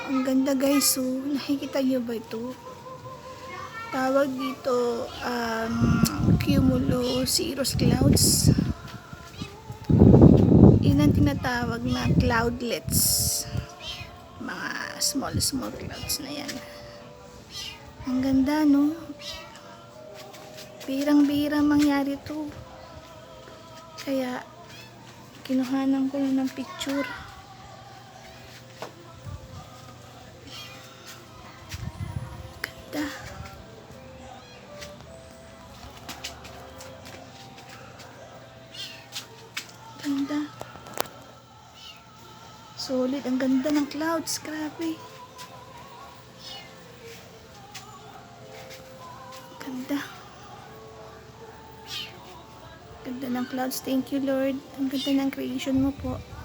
Ang ganda guys, so nakikita nyo ba ito? Tawag dito cumulocirrus clouds. Yun ang tinatawag na cloudlets. Mga small clouds na yan. Ang ganda, no? Birang-birang mangyari to. Kaya kinuhanan ko na ng picture. Ganda. Ganda. Solid. Ang ganda ng clouds. Grabe. Ganda. Ganda ng clouds. Thank you, Lord. Ang ganda ng creation mo po.